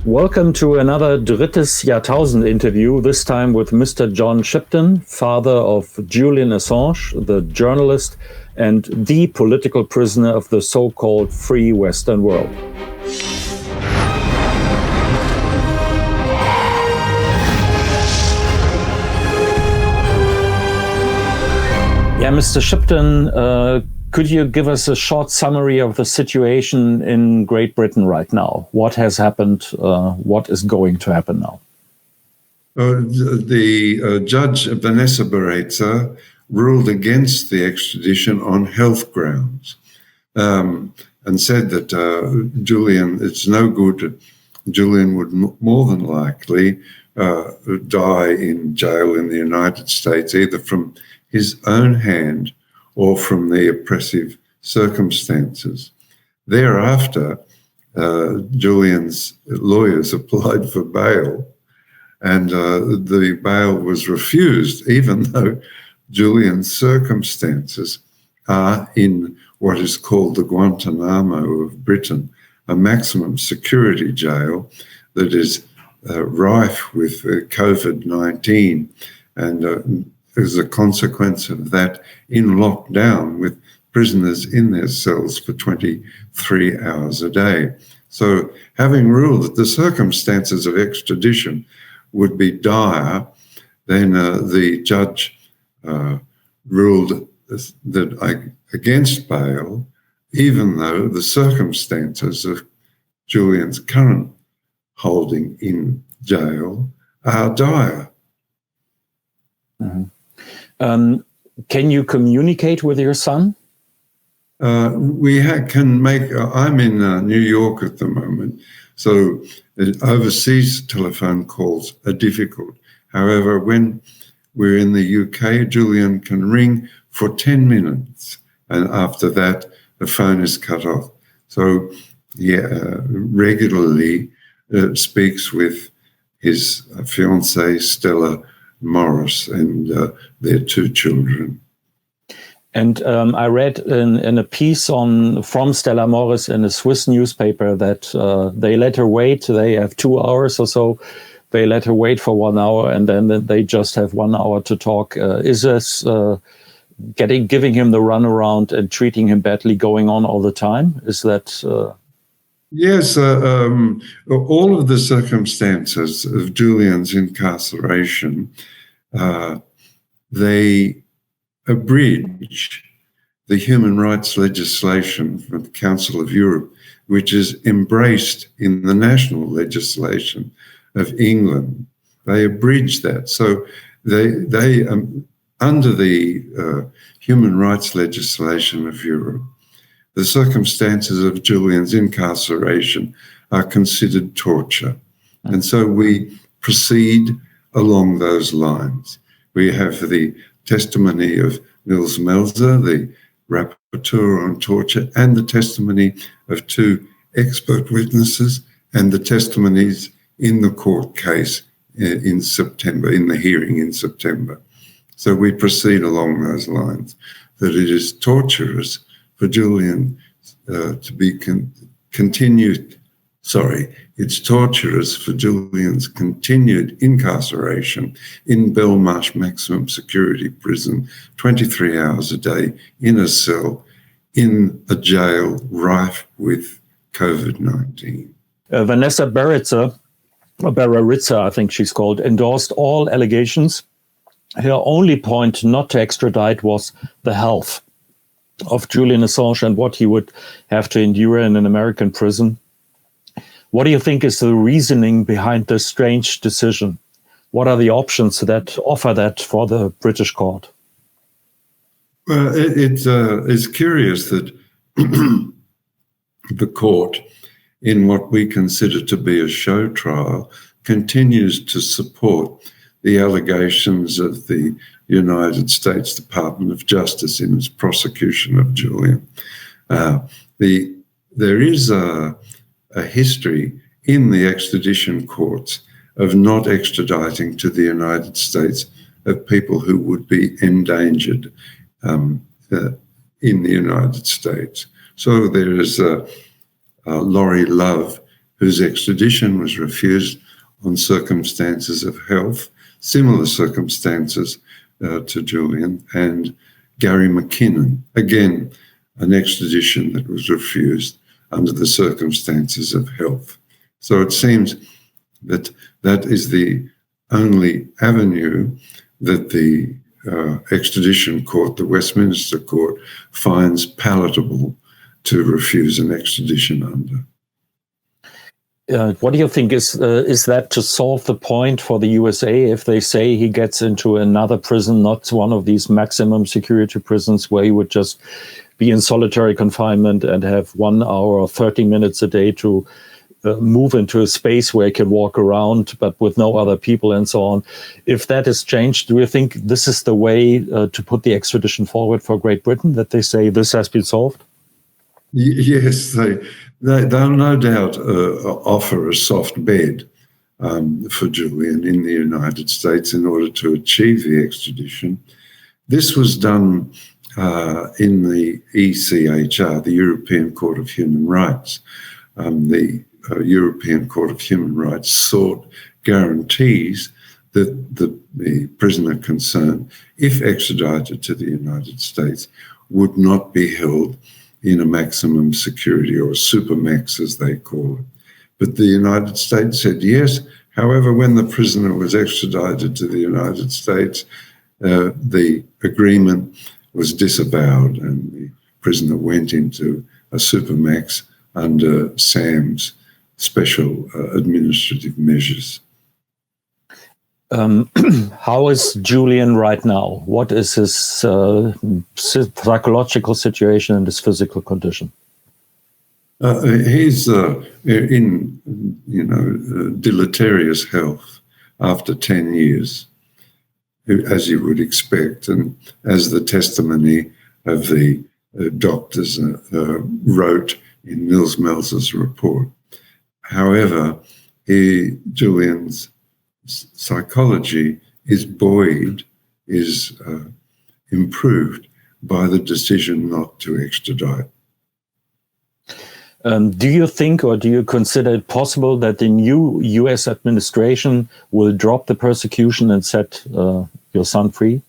Welcome to another Drittes Jahrtausend interview, this time with Mr. John Shipton, father of Julian Assange, the journalist and the political prisoner of the so-called free Western world. Yeah, Mr. Shipton, could you give us a short summary of the situation in Great Britain right now? What has happened? What is going to happen now? The judge, Vanessa Baraitser, ruled against the extradition on health grounds and said that Julian, it's no good. Julian would more than likely die in jail in the United States, either from his own hand or from the oppressive circumstances. Thereafter, Julian's lawyers applied for bail, and the bail was refused, even though Julian's circumstances are in what is called the Guantanamo of Britain, a maximum security jail that is rife with COVID-19, and as a consequence of that, in lockdown with prisoners in their cells for 23 hours a day. So having ruled that the circumstances of extradition would be dire, then the judge ruled that against bail, even though the circumstances of Julian's current holding in jail are dire. Mm-hmm. Can you communicate with your son? We can make, I'm in New York at the moment, so overseas telephone calls are difficult. However, when we're in the UK, Julian can ring for 10 minutes, and after that, the phone is cut off. So he regularly speaks with his fiancée, Stella Morris, and their two children. And I read in a piece from Stella Morris in a Swiss newspaper that they let her wait. They have 2 hours or so. They let her wait for 1 hour, and then they just have 1 hour to talk. Is this giving him the runaround and treating him badly going on all the time? Is that... Yes, all of the circumstances of Julian's incarceration, they abridge the human rights legislation from the Council of Europe, which is embraced in the national legislation of England. They abridge that. So they under the human rights legislation of Europe, the circumstances of Julian's incarceration are considered torture. And so we proceed along those lines. We have the testimony of Nils Melzer, the rapporteur on torture, and the testimony of two expert witnesses, and the testimonies in the court case in September, in the hearing in September. So we proceed along those lines, that it is torturous for Julian to be continued. It's torturous for Julian's continued incarceration in Belmarsh maximum security prison, 23 hours a day in a cell, in a jail rife with COVID-19. Vanessa Baraitser, I think she's called, endorsed all allegations. Her only point not to extradite was the health of Julian Assange and what he would have to endure in an American prison. What do you think is the reasoning behind this strange decision? What are the options that offer that for the British court? Well, it's curious that the court, in what we consider to be a show trial, continues to support the allegations of the United States Department of Justice in its prosecution of Julian. There is a history in the extradition courts of not extraditing to the United States of people who would be endangered in the United States. So there is Laurie Love, whose extradition was refused on circumstances of health, similar circumstances to Julian, and Gary McKinnon, again, an extradition that was refused under the circumstances of health. So it seems that that is the only avenue that the extradition court, the Westminster court, finds palatable to refuse an extradition under. What do you think? Is that to solve the point for the USA if they say he gets into another prison, not one of these maximum security prisons where he would just be in solitary confinement and have 1 hour or 30 minutes a day to move into a space where he can walk around, but with no other people and so on? If that is changed, do you think this is the way to put the extradition forward for Great Britain, that they say this has been solved? Yes, they'll no doubt offer a soft bed for Julian in the United States in order to achieve the extradition. This was done in the ECHR, the European Court of Human Rights. The European Court of Human Rights sought guarantees that the prisoner concerned, if extradited to the United States, would not be held in a maximum security, or supermax as they call it. But the United States said yes. However, when the prisoner was extradited to the United States, the agreement was disavowed and the prisoner went into a supermax under SAM's special administrative measures. How is Julian right now? What is his psychological situation and his physical condition? He's in deleterious health after 10 years, as you would expect, and as the testimony of the doctors wrote in Nils Melzer's report. However, Julian's psychology is buoyed, is improved by the decision not to extradite. Do you think, or do you consider it possible that the new US administration will drop the persecution and set your son free?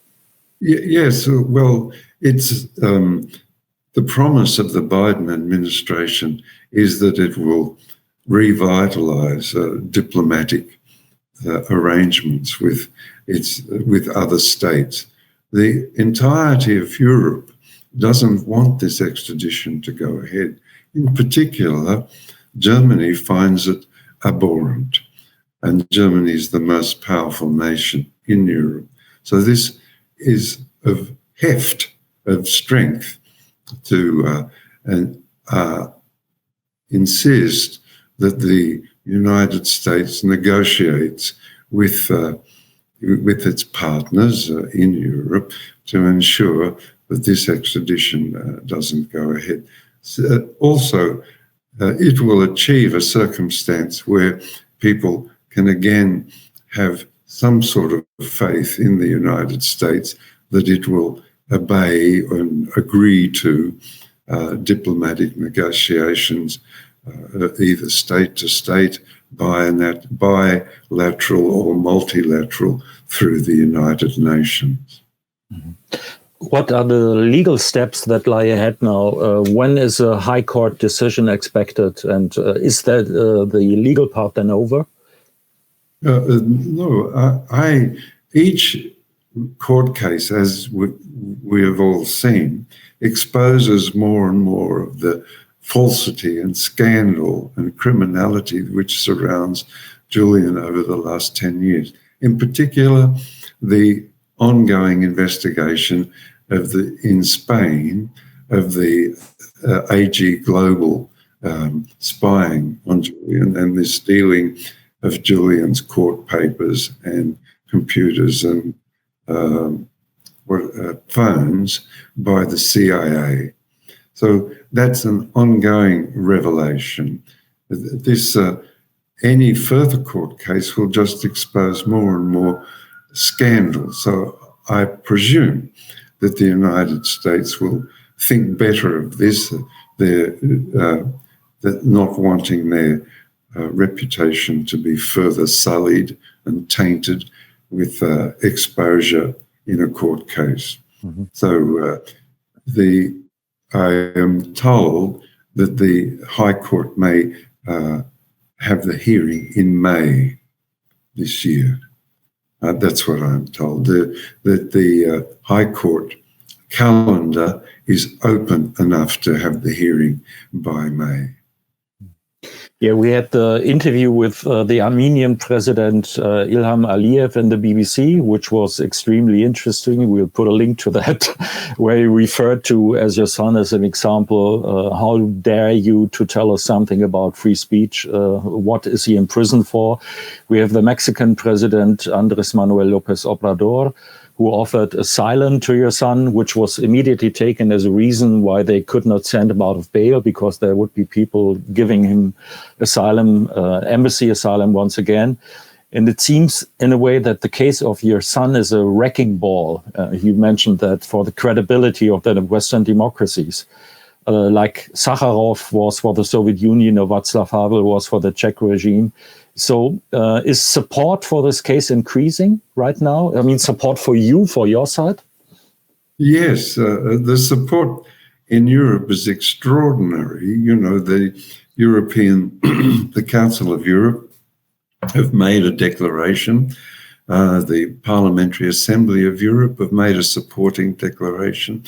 Yes, well, it's the promise of the Biden administration is that it will revitalize diplomatic arrangements with other states. The entirety of Europe doesn't want this extradition to go ahead. In particular, Germany finds it abhorrent, and Germany is the most powerful nation in Europe. So this is of heft, of strength to insist that the United States negotiates with its partners in Europe to ensure that this extradition doesn't go ahead. So, also, it will achieve a circumstance where people can again have some sort of faith in the United States that it will obey and agree to diplomatic negotiations, either state to state, bilateral or multilateral through the United Nations. Mm-hmm. What are the legal steps that lie ahead now? When is a High Court decision expected? And is that the legal part then over? No, each court case, as we have all seen, exposes more and more of the falsity and scandal and criminality which surrounds Julian over the last 10 years. In particular, the ongoing investigation in Spain of the AG Global spying on Julian and the stealing of Julian's court papers and computers and phones by the CIA. So that's an ongoing revelation. Any further court case will just expose more and more scandal. So I presume that the United States will think better of this, that not wanting their reputation to be further sullied and tainted with exposure in a court case. Mm-hmm. So I am told that the High Court may have the hearing in May this year. That's what I'm told. That the High Court calendar is open enough to have the hearing by May. Yeah, we had the interview with the Armenian president, Ilham Aliyev, in the BBC, which was extremely interesting. We'll put a link to that, where he referred to, as your son, as an example, how dare you to tell us something about free speech? What is he in prison for? We have the Mexican president, Andrés Manuel López Obrador, who offered asylum to your son, which was immediately taken as a reason why they could not send him out of bail, because there would be people giving him asylum, embassy asylum once again. And it seems in a way that the case of your son is a wrecking ball. You mentioned that for the credibility of the Western democracies. Like Sakharov was for the Soviet Union or Václav Havel was for the Czech regime. So is support for this case increasing right now? I mean, support for you, for your side? Yes, the support in Europe is extraordinary. You know, the Council of Europe have made a declaration. The Parliamentary Assembly of Europe have made a supporting declaration.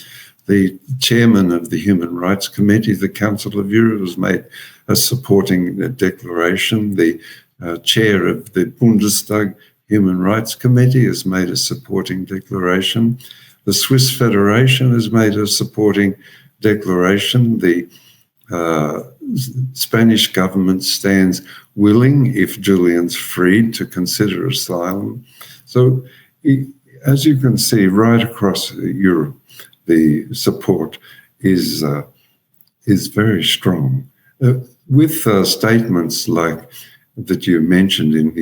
The chairman of the Human Rights Committee, the Council of Europe, has made a supporting declaration. The chair of the Bundestag Human Rights Committee has made a supporting declaration. The Swiss Federation has made a supporting declaration. The Spanish government stands willing, if Julian's freed, to consider asylum. So, as you can see, right across Europe, the support is very strong. With statements like that you mentioned in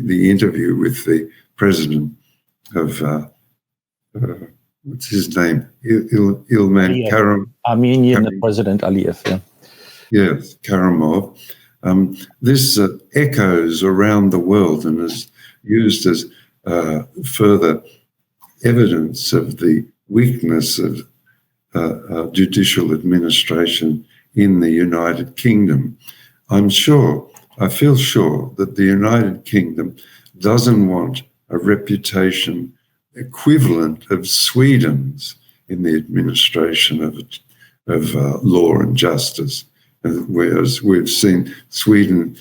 the interview with the president of what's his name, Ilman Karam, Armenian President Aliyev. Yeah. Yes, Karamov. This echoes around the world and is used as further evidence of the weakness of judicial administration in the United Kingdom. I feel sure that the United Kingdom doesn't want a reputation equivalent of Sweden's in the administration of law and justice. Whereas we've seen Sweden,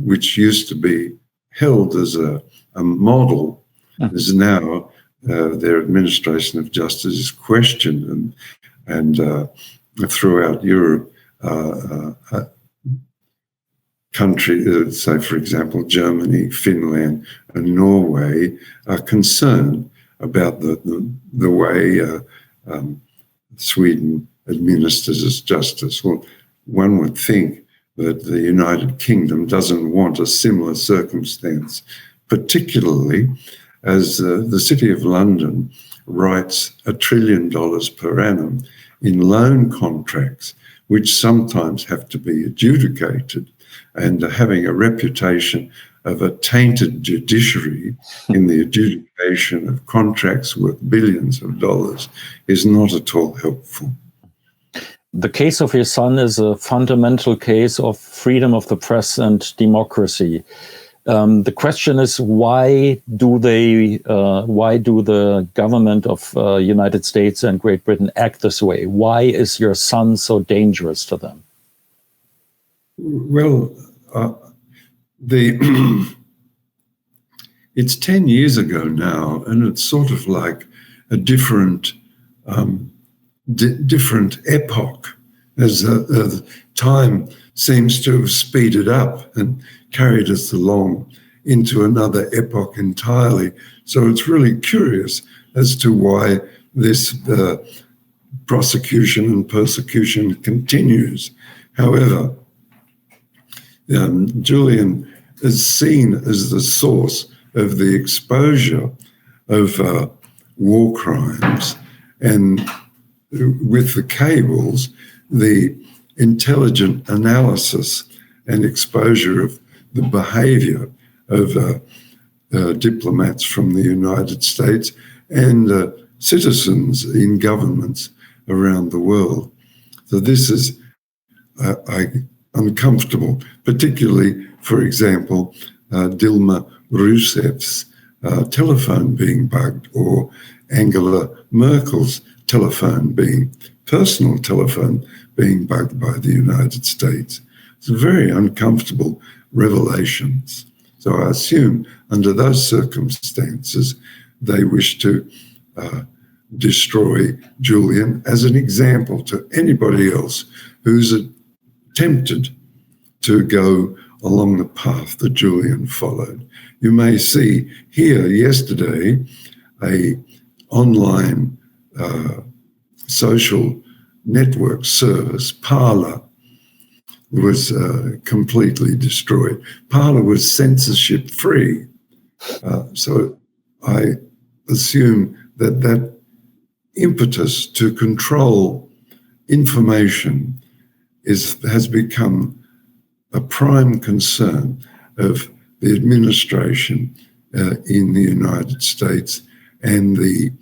which used to be held as a model, is now their administration of justice is questioned, and throughout Europe, countries, say for example Germany, Finland, and Norway, are concerned about the way Sweden administers its justice. Well, one would think that the United Kingdom doesn't want a similar circumstance, particularly as the City of London writes $1 trillion per annum in loan contracts, which sometimes have to be adjudicated, and having a reputation of a tainted judiciary in the adjudication of contracts worth billions of dollars is not at all helpful. The case of your son is a fundamental case of freedom of the press and democracy. The question is, why do the government of United States and Great Britain act this way? Why is your son so dangerous to them? Well, it's 10 years ago now, and it's sort of like a different epoch, as time seems to have speeded up and carried us along into another epoch entirely. So it's really curious as to why this prosecution and persecution continues. However, Julian is seen as the source of the exposure of war crimes, and with the cables, the intelligent analysis and exposure of the behavior of diplomats from the United States and citizens in governments around the world. So this is uncomfortable, particularly, for example, Dilma Rousseff's telephone being bugged, or Angela Merkel's personal telephone being bugged by the United States. It's very uncomfortable revelations. So I assume under those circumstances, they wish to destroy Julian as an example to anybody else who's attempted to go along the path that Julian followed. You may see here yesterday a online social network service, Parler, was completely destroyed. Parler was censorship-free. So I assume that impetus to control information has become a prime concern of the administration in the United States, and the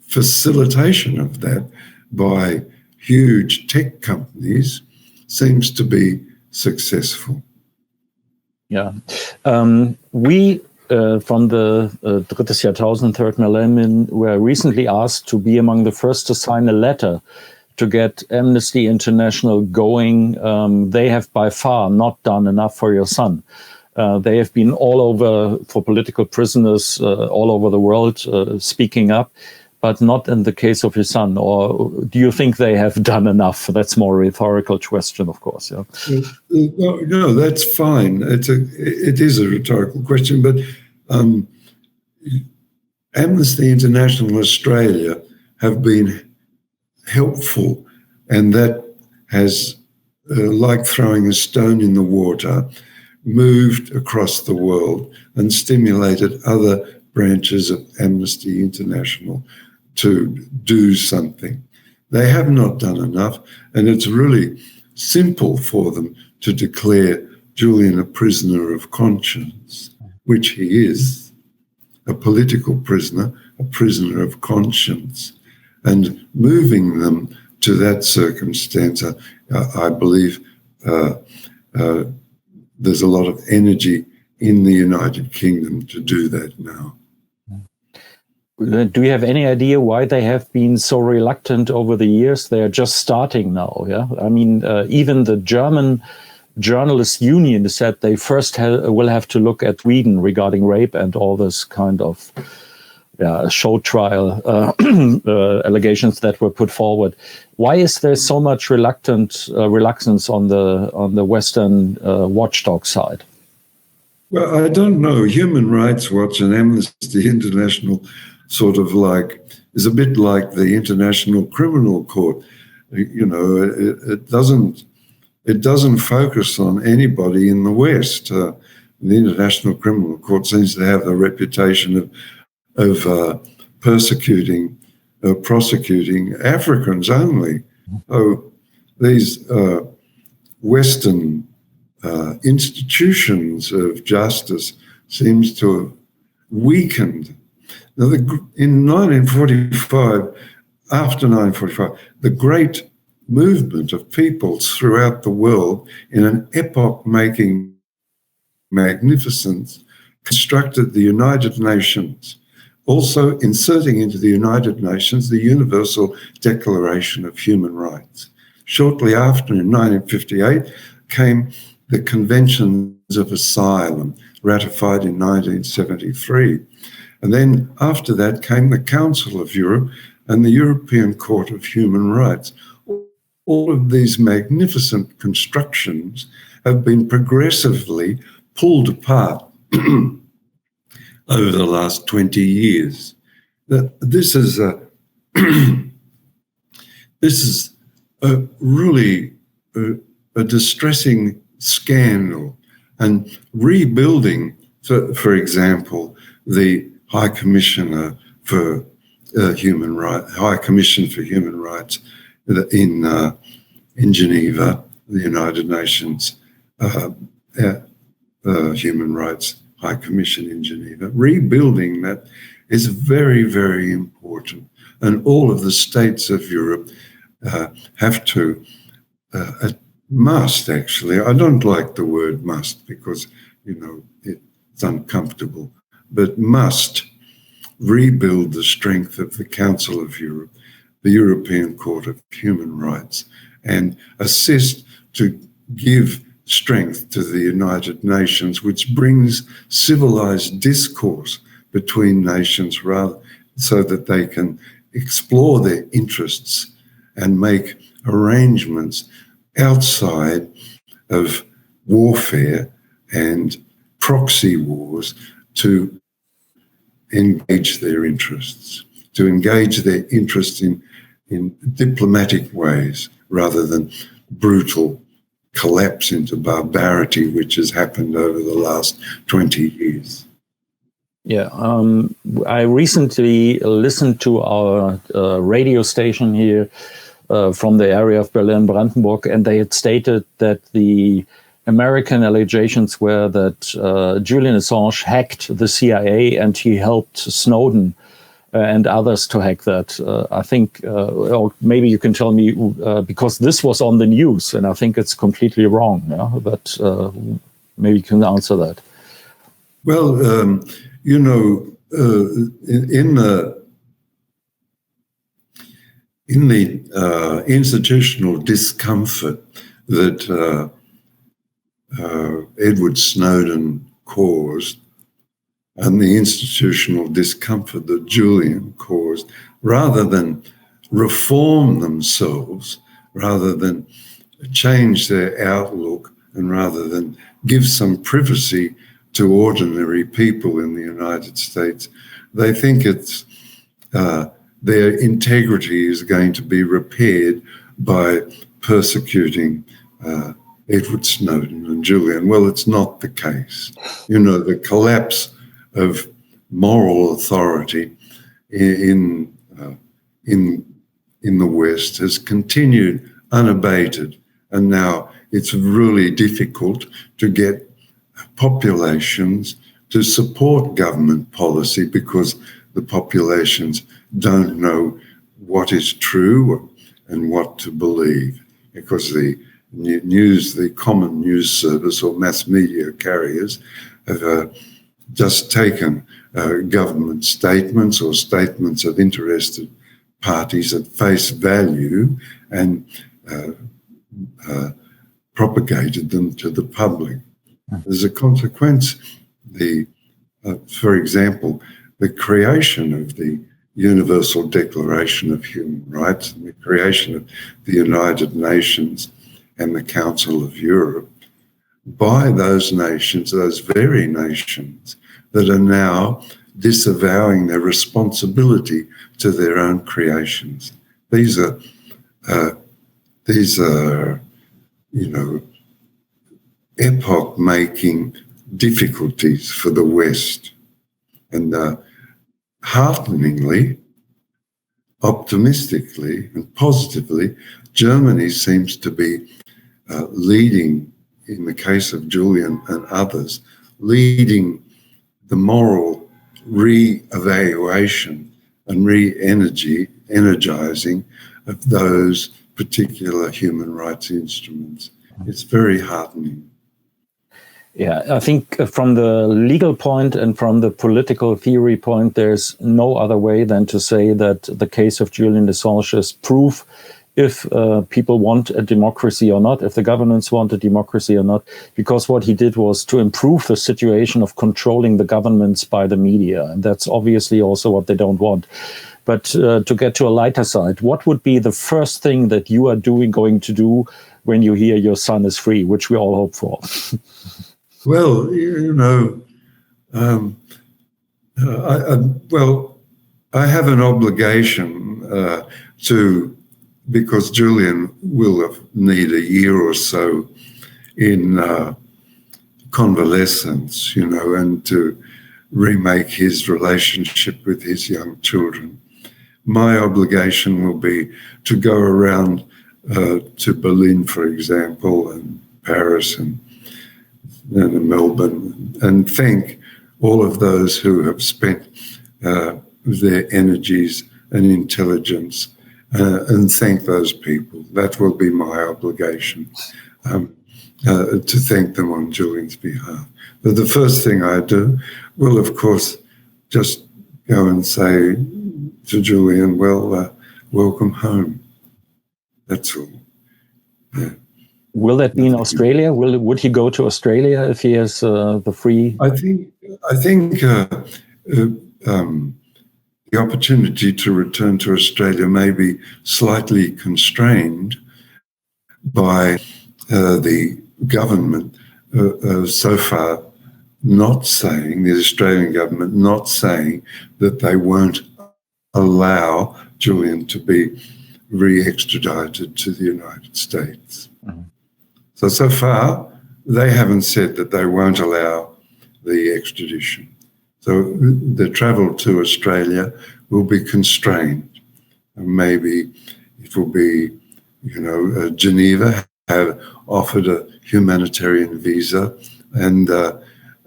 facilitation of that by huge tech companies seems to be successful. Yeah. We from the Drittes Jahrtausend, Third Millennium, were recently asked to be among the first to sign a letter to get Amnesty International going. They have by far not done enough for your son. They have been all over for political prisoners all over the world speaking up, but not in the case of your son. Or do you think they have done enough? That's more a rhetorical question, of course. Yeah. No, that's fine. It is a rhetorical question, but Amnesty International Australia have been helpful, and that has, like throwing a stone in the water, moved across the world and stimulated other branches of Amnesty International to do something. They have not done enough, and it's really simple for them to declare Julian a prisoner of conscience, which he is, a political prisoner, a prisoner of conscience. And moving them to that circumstance, I believe there's a lot of energy in the United Kingdom to do that now. Do you have any idea why they have been so reluctant over the years? They are just starting now, yeah? I mean, even the German Journalists Union said they first will have to look at Sweden regarding rape and all this kind of show trial allegations that were put forward. Why is there so much reluctance on the Western watchdog side? Well, I don't know. Human Rights Watch and Amnesty International sort of is a bit like the International Criminal Court. You know, it doesn't focus on anybody in the West. The International Criminal Court seems to have the reputation of prosecuting Africans only. So these Western institutions of justice seems to have weakened. Now, in 1945, after 1945, the great movement of peoples throughout the world in an epoch-making magnificence constructed the United Nations, also inserting into the United Nations the Universal Declaration of Human Rights. Shortly after, in 1958, came the Conventions of Asylum, ratified in 1973. And then after that came the Council of Europe and the European Court of Human Rights. All of these magnificent constructions have been progressively pulled apart over the last 20 years. This is really a distressing scandal, and rebuilding, for example, the High Commissioner for Human Rights, High Commission for Human Rights in Geneva, the United Nations Human Rights High Commission in Geneva. Rebuilding that is very, very important. And all of the states of Europe have to, must actually, I don't like the word must because, it's uncomfortable, but must rebuild the strength of the Council of Europe, the European Court of Human Rights, and assist to give strength to the United Nations, which brings civilized discourse between nations rather so that they can explore their interests and make arrangements outside of warfare and proxy wars to engage their interests, in diplomatic ways rather than brutal collapse into barbarity, which has happened over the last 20 years. Yeah, I recently listened to our radio station here from the area of Berlin-Brandenburg, and they had stated that the American allegations were that Julian Assange hacked the CIA and he helped Snowden and others to hack that. I think, or maybe you can tell me, because this was on the news, and I think it's completely wrong. Yeah? But maybe you can answer that. Well, in the institutional discomfort that Edward Snowden caused, and the institutional discomfort that Julian caused, rather than reform themselves, rather than change their outlook, and rather than give some privacy to ordinary people in the United States, they think it's their integrity is going to be repaired by persecuting Edward Snowden and Julian. Well, it's not the case. The collapse of moral authority in the West has continued unabated, and now it's really difficult to get populations to support government policy because the populations don't know what is true and what to believe, because the common news service or mass media carriers have just taken government statements or statements of interested parties at face value and propagated them to the public. As a consequence, for example, the creation of the Universal Declaration of Human Rights and the creation of the United Nations and the Council of Europe by those nations, those very nations that are now disavowing their responsibility to their own creations. These are epoch-making difficulties for the West. And hearteningly, optimistically, and positively, Germany seems to be leading, in the case of Julian and others, leading the moral re-evaluation and re-energizing of those particular human rights instruments. It's very heartening. Yeah, I think from the legal point and from the political theory point, there's no other way than to say that the case of Julian Assange is proof if people want a democracy or not, if the governments want a democracy or not, because what he did was to improve the situation of controlling the governments by the media. And that's obviously also what they don't want. But to get to a lighter side, what would be the first thing that you are going to do when you hear your son is free, which we all hope for? Well, I have an obligation because Julian will need a year or so in convalescence, and to remake his relationship with his young children. My obligation will be to go around to Berlin, for example, and Paris, and in Melbourne, and thank all of those who have spent their energies and intelligence, and thank those people. That will be my obligation, to thank them on Julian's behalf. But the first thing I do will, of course, just go and say to Julian, well, welcome home. That's all. Yeah. Will that be in Australia? Would he go to Australia if he has the free? I think the opportunity to return to Australia may be slightly constrained by the government so far not saying, the Australian government not saying that they won't allow Julian to be re-extradited to the United States. Mm-hmm. So far, they haven't said that they won't allow the extradition. So the travel to Australia will be constrained. Maybe it will be, Geneva have offered a humanitarian visa, and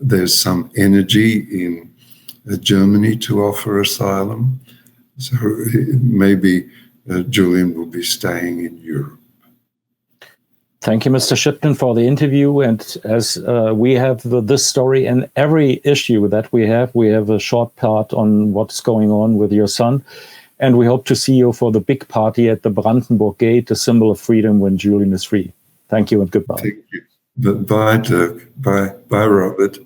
there's some energy in Germany to offer asylum. So maybe Julian will be staying in Europe. Thank you, Mr. Shipton, for the interview. And as we have this story and every issue that we have a short part on what's going on with your son. And we hope to see you for the big party at the Brandenburg Gate, a symbol of freedom when Julian is free. Thank you and goodbye. Thank you. Bye, Dirk. Bye, Robert.